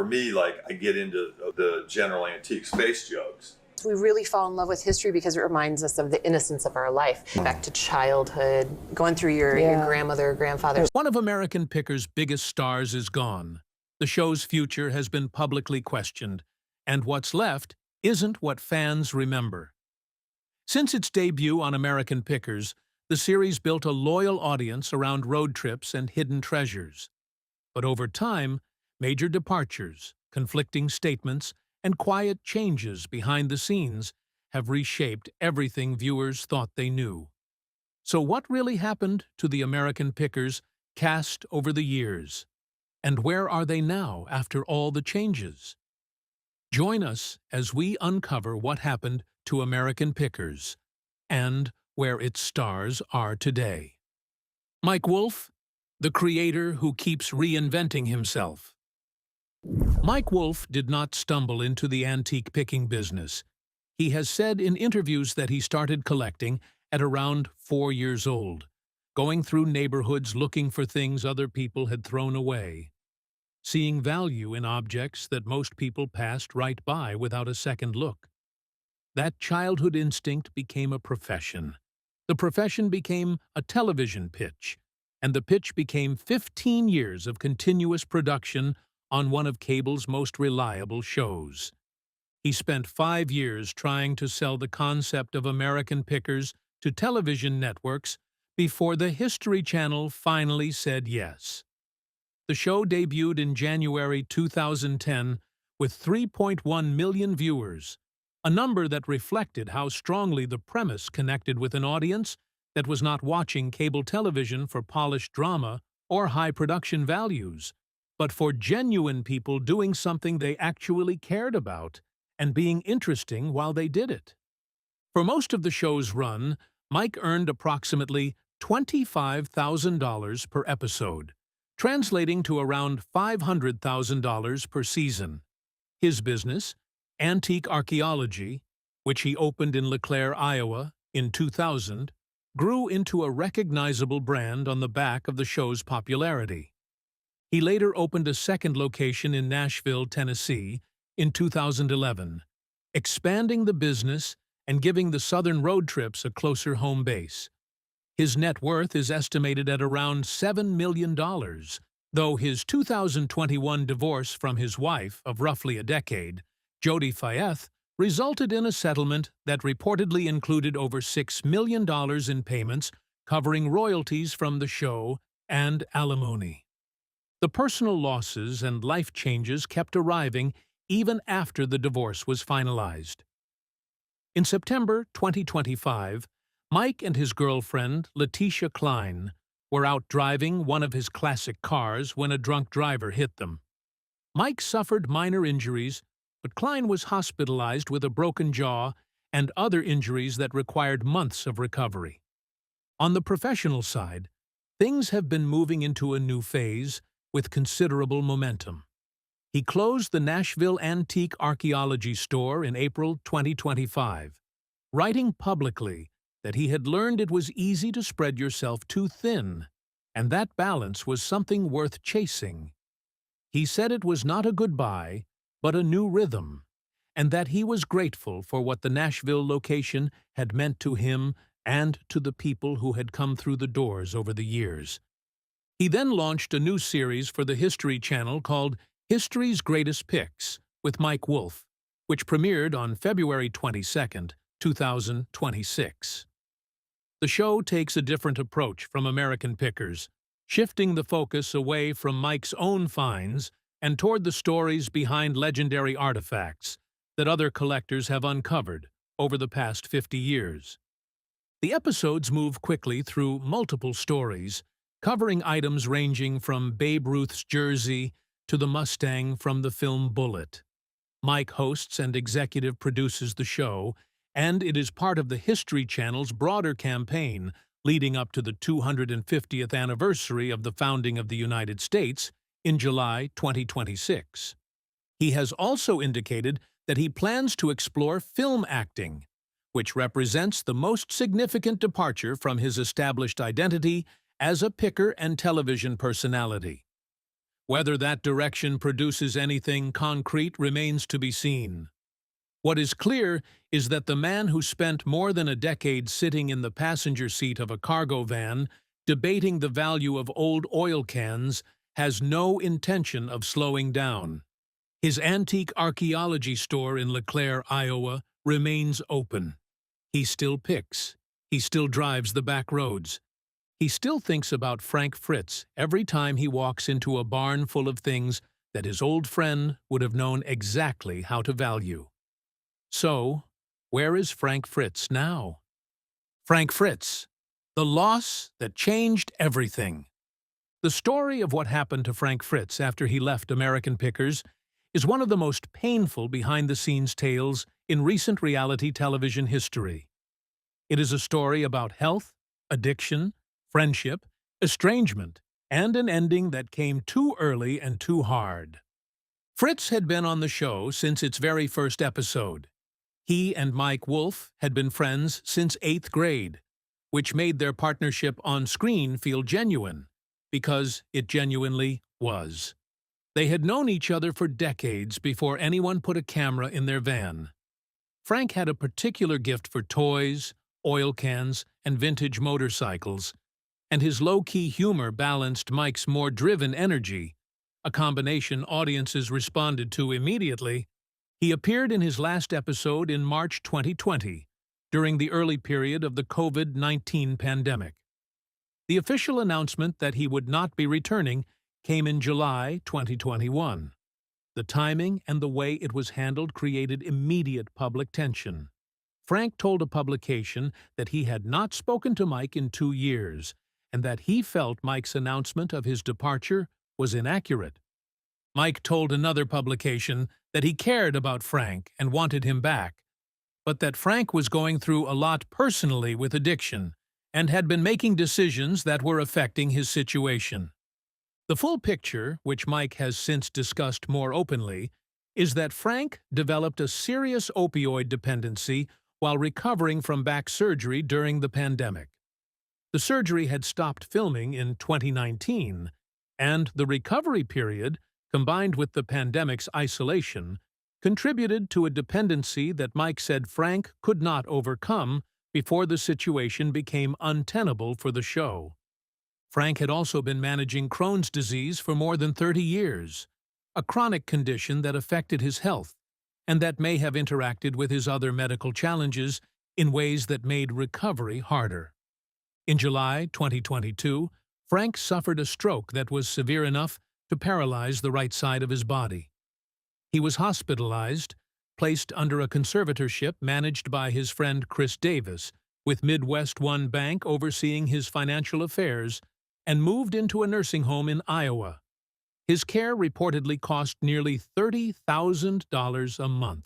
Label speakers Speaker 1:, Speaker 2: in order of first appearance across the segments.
Speaker 1: for me, like, I get into the general antique space jokes.
Speaker 2: We really fall in love with history because it reminds us of the innocence of our life. Back to childhood, going through your grandmother, grandfather.
Speaker 3: One of American Pickers' biggest stars is gone. The show's future has been publicly questioned, and what's left isn't what fans remember. Since its debut on American Pickers, the series built a loyal audience around road trips and hidden treasures. But over time, major departures, conflicting statements, and quiet changes behind the scenes have reshaped everything viewers thought they knew. So what really happened to the American Pickers cast over the years? And where are they now after all the changes? Join us as we uncover what happened to American Pickers and where its stars are today. Mike Wolfe, the creator who keeps reinventing himself. Mike Wolfe did not stumble into the antique picking business. He has said in interviews that he started collecting at around 4 years old, going through neighborhoods looking for things other people had thrown away, seeing value in objects that most people passed right by without a second look. That childhood instinct became a profession. The profession became a television pitch, and the pitch became 15 years of continuous production on one of cable's most reliable shows. He spent 5 years trying to sell the concept of American Pickers to television networks before the History Channel finally said yes. The show debuted in January 2010 with 3.1 million viewers, a number that reflected how strongly the premise connected with an audience that was not watching cable television for polished drama or high production values, but for genuine people doing something they actually cared about and being interesting while they did it. For most of the show's run, Mike earned approximately $25,000 per episode, translating to around $500,000 per season. His business, Antique Archaeology, which he opened in LeClaire, Iowa, in 2000, grew into a recognizable brand on the back of the show's popularity. He later opened a second location in Nashville, Tennessee, in 2011, expanding the business and giving the southern road trips a closer home base. His net worth is estimated at around $7 million, though his 2021 divorce from his wife of roughly a decade, Jody Fayette, resulted in a settlement that reportedly included over $6 million in payments covering royalties from the show and alimony. The personal losses and life changes kept arriving even after the divorce was finalized. In September 2025, Mike and his girlfriend, Letitia Klein, were out driving one of his classic cars when a drunk driver hit them. Mike suffered minor injuries, but Klein was hospitalized with a broken jaw and other injuries that required months of recovery. On the professional side, things have been moving into a new phase with considerable momentum. He closed the Nashville Antique Archaeology store in April 2025, writing publicly that he had learned it was easy to spread yourself too thin, and that balance was something worth chasing. He said it was not a goodbye, but a new rhythm, and that he was grateful for what the Nashville location had meant to him and to the people who had come through the doors over the years. He then launched a new series for the History Channel called History's Greatest Picks with Mike Wolfe, which premiered on February 22, 2026. The show takes a different approach from American Pickers, shifting the focus away from Mike's own finds and toward the stories behind legendary artifacts that other collectors have uncovered over the past 50 years. The episodes move quickly through multiple stories, covering items ranging from Babe Ruth's jersey to the Mustang from the film Bullitt. Mike hosts and executive produces the show, and it is part of the History Channel's broader campaign leading up to the 250th anniversary of the founding of the United States in July 2026. He has also indicated that he plans to explore film acting, which represents the most significant departure from his established identity as a picker and television personality. Whether that direction produces anything concrete remains to be seen. What is clear is that the man who spent more than a decade sitting in the passenger seat of a cargo van debating the value of old oil cans has no intention of slowing down. His antique archaeology store in LeClaire, Iowa, remains open. He still picks. He still drives the back roads. He still thinks about Frank Fritz every time he walks into a barn full of things that his old friend would have known exactly how to value. So, where is Frank Fritz now? Frank Fritz, the loss that changed everything. The story of what happened to Frank Fritz after he left American Pickers is one of the most painful behind-the-scenes tales in recent reality television history. It is a story about health, addiction, friendship, estrangement, and an ending that came too early and too hard. Fritz had been on the show since its very first episode. He and Mike Wolfe had been friends since 8th grade, which made their partnership on screen feel genuine, because it genuinely was. They had known each other for decades before anyone put a camera in their van. Frank had a particular gift for toys, oil cans, and vintage motorcycles, and his low-key humor balanced Mike's more driven energy, a combination audiences responded to immediately. He appeared in his last episode in March 2020, during the early period of the COVID-19 pandemic. The official announcement that he would not be returning came in July 2021. The timing and the way it was handled created immediate public tension. Frank told a publication that he had not spoken to Mike in 2 years, and that he felt Mike's announcement of his departure was inaccurate. Mike told another publication that he cared about Frank and wanted him back, but that Frank was going through a lot personally with addiction and had been making decisions that were affecting his situation. The full picture, which Mike has since discussed more openly, is that Frank developed a serious opioid dependency while recovering from back surgery during the pandemic. The surgery had stopped filming in 2019, and the recovery period, combined with the pandemic's isolation, contributed to a dependency that Mike said Frank could not overcome before the situation became untenable for the show. Frank had also been managing Crohn's disease for more than 30 years, a chronic condition that affected his health and that may have interacted with his other medical challenges in ways that made recovery harder. In July 2022, Frank suffered a stroke that was severe enough to paralyze the right side of his body. He was hospitalized, placed under a conservatorship managed by his friend Chris Davis, with Midwest One Bank overseeing his financial affairs, and moved into a nursing home in Iowa. His care reportedly cost nearly $30,000 a month.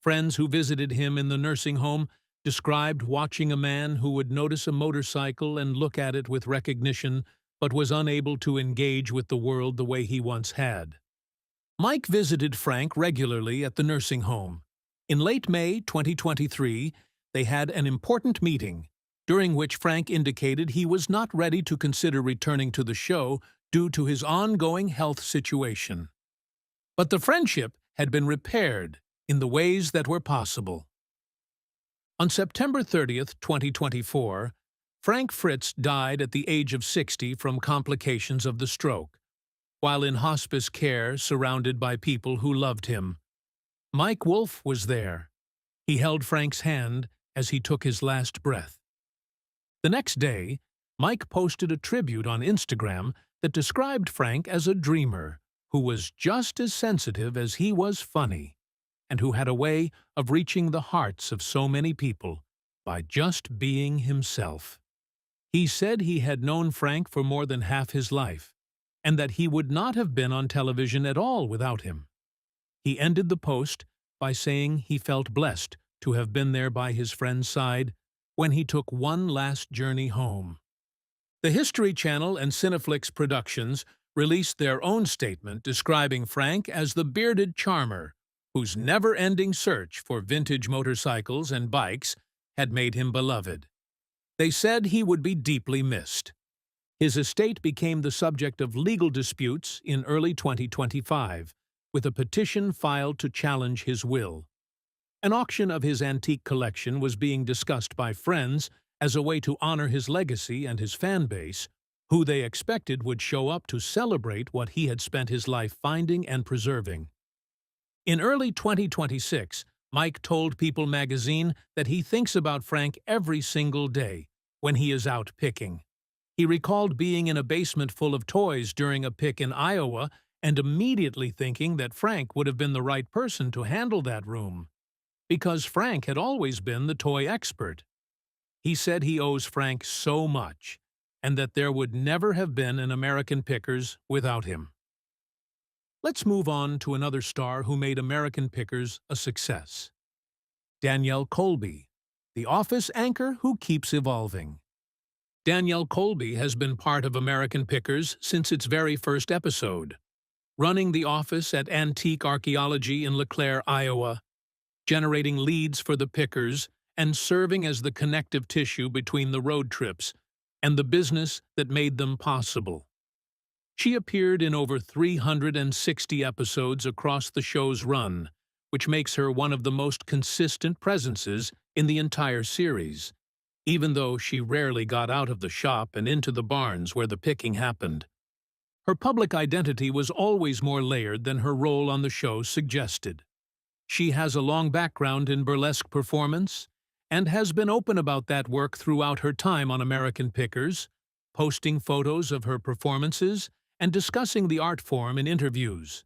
Speaker 3: Friends who visited him in the nursing home described watching a man who would notice a motorcycle and look at it with recognition, but was unable to engage with the world the way he once had. Mike visited Frank regularly at the nursing home. In late May 2023, they had an important meeting, during which Frank indicated he was not ready to consider returning to the show due to his ongoing health situation. But the friendship had been repaired in the ways that were possible. On September 30th, 2024, Frank Fritz died at the age of 60 from complications of the stroke, while in hospice care surrounded by people who loved him. Mike Wolfe was there. He held Frank's hand as he took his last breath. The next day, Mike posted a tribute on Instagram that described Frank as a dreamer who was just as sensitive as he was funny, and who had a way of reaching the hearts of so many people by just being himself. He said he had known Frank for more than half his life, and that he would not have been on television at all without him. He ended the post by saying he felt blessed to have been there by his friend's side when he took one last journey home. The History Channel and Cineflix Productions released their own statement describing Frank as the bearded charmer whose never-ending search for vintage motorcycles and bikes had made him beloved. They said he would be deeply missed. His estate became the subject of legal disputes in early 2025, with a petition filed to challenge his will. An auction of his antique collection was being discussed by friends as a way to honor his legacy and his fan base, who they expected would show up to celebrate what he had spent his life finding and preserving. In early 2026, Mike told People magazine that he thinks about Frank every single day when he is out picking. He recalled being in a basement full of toys during a pick in Iowa and immediately thinking that Frank would have been the right person to handle that room, because Frank had always been the toy expert. He said he owes Frank so much, and that there would never have been an American Pickers without him. Let's move on to another star who made American Pickers a success. Danielle Colby, the office anchor who keeps evolving. Danielle Colby has been part of American Pickers since its very first episode, running the office at Antique Archaeology in LeClaire, Iowa, generating leads for the Pickers, and serving as the connective tissue between the road trips and the business that made them possible. She appeared in over 360 episodes across the show's run, which makes her one of the most consistent presences in the entire series, even though she rarely got out of the shop and into the barns where the picking happened. Her public identity was always more layered than her role on the show suggested. She has a long background in burlesque performance and has been open about that work throughout her time on American Pickers, posting photos of her performances and discussing the art form in interviews.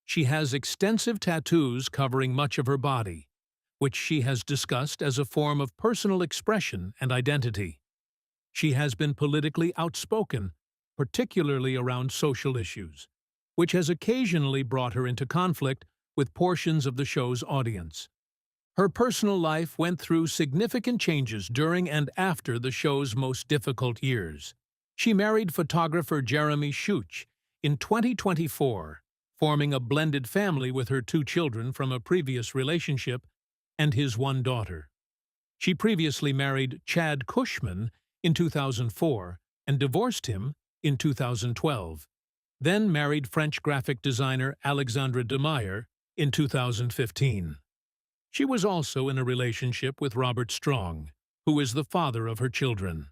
Speaker 3: She has extensive tattoos covering much of her body, which she has discussed as a form of personal expression and identity. She has been politically outspoken, particularly around social issues, which has occasionally brought her into conflict with portions of the show's audience. Her personal life went through significant changes during and after the show's most difficult years. She married photographer Jeremy Schuch in 2024, forming a blended family with her 2 children from a previous relationship and his 1 daughter. She previously married Chad Cushman in 2004 and divorced him in 2012, then married French graphic designer Alexandra Demeyer in 2015. She was also in a relationship with Robert Strong, who is the father of her children.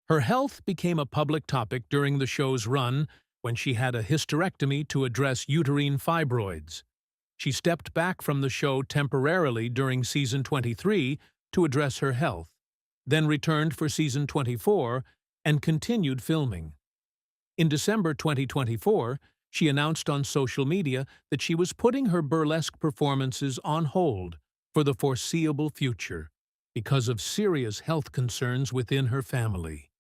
Speaker 3: Her health became a public topic during the show's run when she had a hysterectomy to address uterine fibroids. She stepped back from the show temporarily during season 23 to address her health, then returned for season 24 and continued filming. In December 2024, she announced on social media that she was putting her burlesque performances on hold for the foreseeable future because of serious health concerns within her family,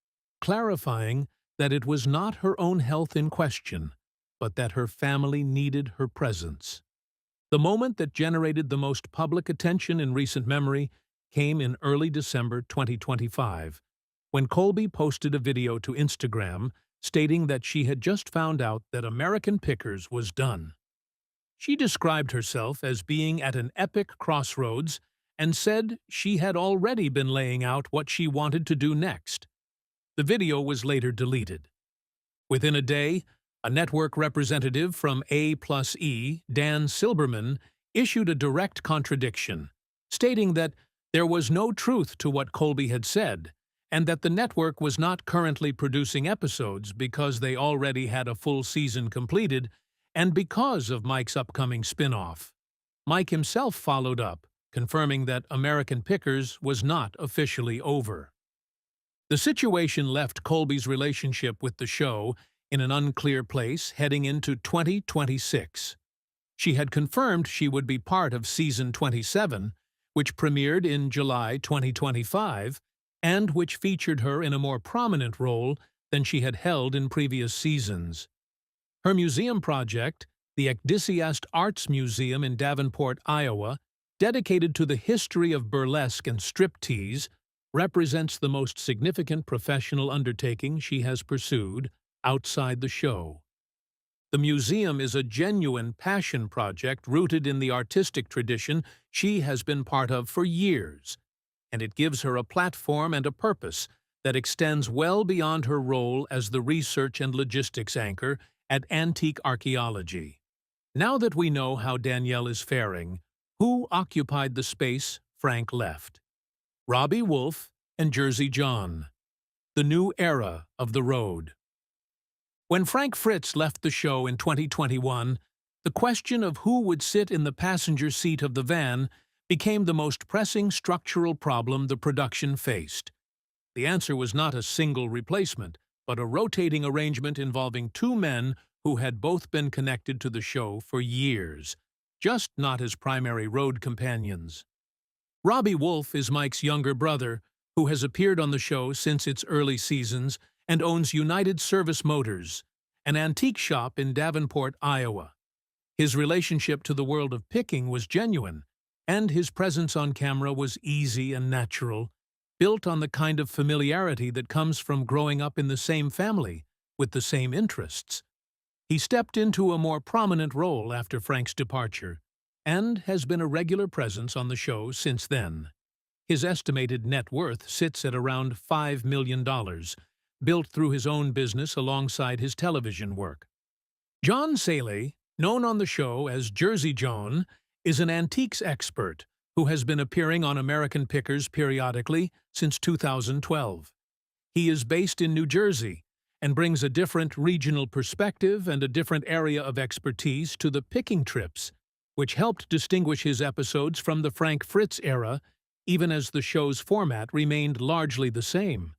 Speaker 3: clarifying that it was not her own health in question, but that her family needed her presence. The moment that generated the most public attention in recent memory came in early December 2025, when Colby posted a video to Instagram stating that she had just found out that American Pickers was done. She described herself as being at an epic crossroads and said she had already been laying out what she wanted to do next. The video was later deleted. Within a day, a network representative from A+E, Dan Silberman, issued a direct contradiction, stating that there was no truth to what Colby had said, and that the network was not currently producing episodes because they already had a full season completed and because of Mike's upcoming spin-off. Mike himself followed up, confirming that American Pickers was not officially over. The situation left Colby's relationship with the show in an unclear place heading into 2026. She had confirmed she would be part of season 27, which premiered in July 2025, and which featured her in a more prominent role than she had held in previous seasons. Her museum project, the Ecdysiast Arts Museum in Davenport, Iowa, dedicated to the history of burlesque and striptease, represents the most significant professional undertaking she has pursued outside the show. The museum is a genuine passion project rooted in the artistic tradition she has been part of for years, and it gives her a platform and a purpose that extends well beyond her role as the research and logistics anchor at Antique Archaeology. Now that we know how Danielle is faring, who occupied the space Frank left? Robbie Wolfe and Jersey John. The new era of the road. When Frank Fritz left the show in 2021, the question of who would sit in the passenger seat of the van became the most pressing structural problem the production faced. The answer was not a single replacement, but a rotating arrangement involving two men who had both been connected to the show for years, just not as primary road companions. Robbie Wolfe is Mike's younger brother, who has appeared on the show since its early seasons and owns United Service Motors, an antique shop in Davenport, Iowa. His relationship to the world of picking was genuine, and his presence on camera was easy and natural, built on the kind of familiarity that comes from growing up in the same family, with the same interests. He stepped into a more prominent role after Frank's departure, and has been a regular presence on the show since then. His estimated net worth sits at around $5 million, built through his own business alongside his television work. John Saley, known on the show as Jersey John, is an antiques expert who has been appearing on American Pickers periodically since 2012. He is based in New Jersey and brings a different regional perspective and a different area of expertise to the picking trips, which helped distinguish his episodes from the Frank Fritz era, even as the show's format remained largely the same.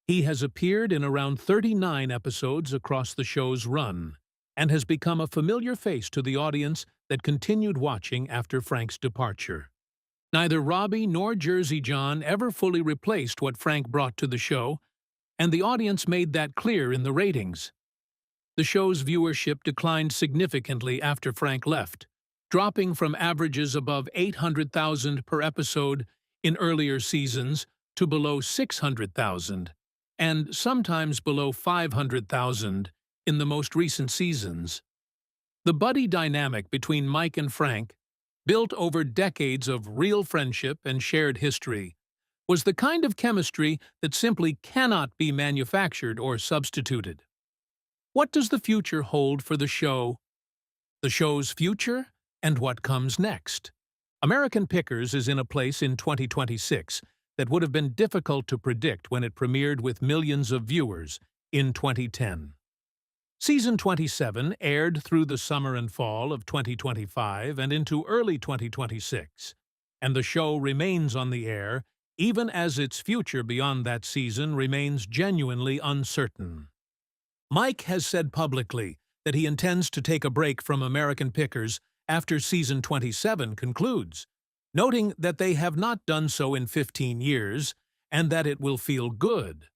Speaker 3: He has appeared in around 39 episodes across the show's run, and has become a familiar face to the audience that continued watching after Frank's departure. Neither Robbie nor Jersey John ever fully replaced what Frank brought to the show, and the audience made that clear in the ratings. The show's viewership declined significantly after Frank left, dropping from averages above 800,000 per episode in earlier seasons to below 600,000, and sometimes below 500,000 in the most recent seasons. The buddy dynamic between Mike and Frank, built over decades of real friendship and shared history, was the kind of chemistry that simply cannot be manufactured or substituted. What does the future hold for the show? The show's future and what comes next? American Pickers is in a place in 2026 that would have been difficult to predict when it premiered with millions of viewers in 2010. Season 27 aired through the summer and fall of 2025 and into early 2026, and the show remains on the air even as its future beyond that season remains genuinely uncertain. Mike has said publicly that he intends to take a break from American Pickers after Season 27 concludes, noting that they have not done so in 15 years and that it will feel good.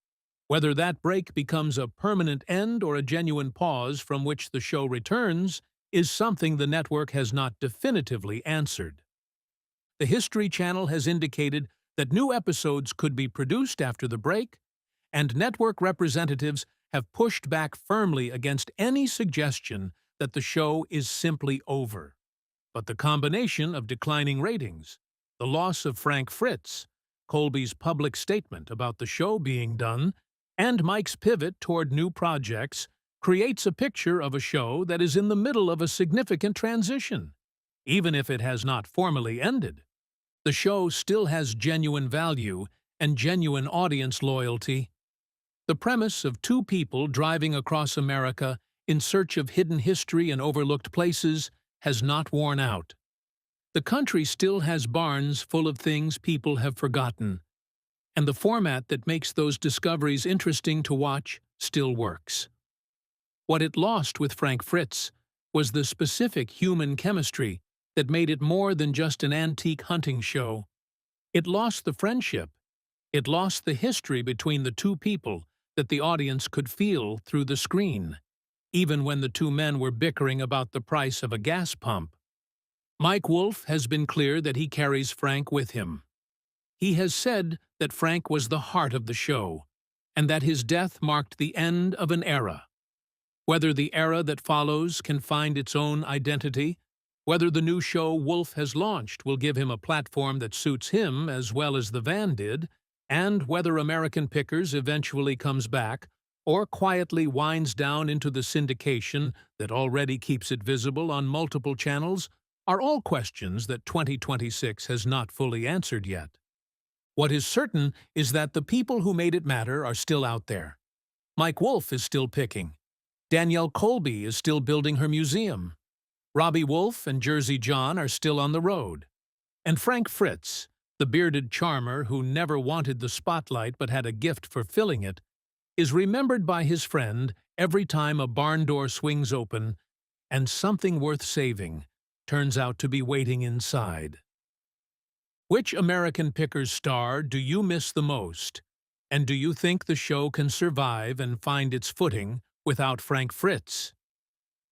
Speaker 3: Whether that break becomes a permanent end or a genuine pause from which the show returns is something the network has not definitively answered. The History Channel has indicated that new episodes could be produced after the break, and network representatives have pushed back firmly against any suggestion that the show is simply over. But the combination of declining ratings, the loss of Frank Fritz, Colby's public statement about the show being done, and Mike's pivot toward new projects creates a picture of a show that is in the middle of a significant transition, even if it has not formally ended. The show still has genuine value and genuine audience loyalty. The premise of two people driving across America in search of hidden history and overlooked places has not worn out. The country still has barns full of things people have forgotten, and the format that makes those discoveries interesting to watch still works. What it lost with Frank Fritz was the specific human chemistry that made it more than just an antique hunting show. It lost the friendship. It lost the history between the two people that the audience could feel through the screen, even when the two men were bickering about the price of a gas pump. Mike Wolfe has been clear that he carries Frank with him. He has said that Frank was the heart of the show, and that his death marked the end of an era. Whether the era that follows can find its own identity, whether the new show Wolfe has launched will give him a platform that suits him as well as the van did, and whether American Pickers eventually comes back or quietly winds down into the syndication that already keeps it visible on multiple channels are all questions that 2026 has not fully answered yet. What is certain is that the people who made it matter are still out there. Mike Wolfe is still picking. Danielle Colby is still building her museum. Robbie Wolfe and Jersey John are still on the road. And Frank Fritz, the bearded charmer who never wanted the spotlight but had a gift for filling it, is remembered by his friend every time a barn door swings open and something worth saving turns out to be waiting inside. Which American Pickers star do you miss the most? And do you think the show can survive and find its footing without Frank Fritz?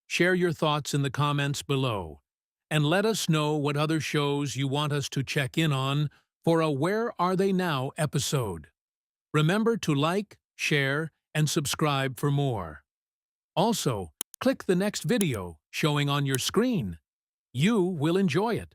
Speaker 3: Share your thoughts in the comments below, and let us know what other shows you want us to check in on for a Where Are They Now episode. Remember to like, share, and subscribe for more. Also, click the next video showing on your screen. You will enjoy it.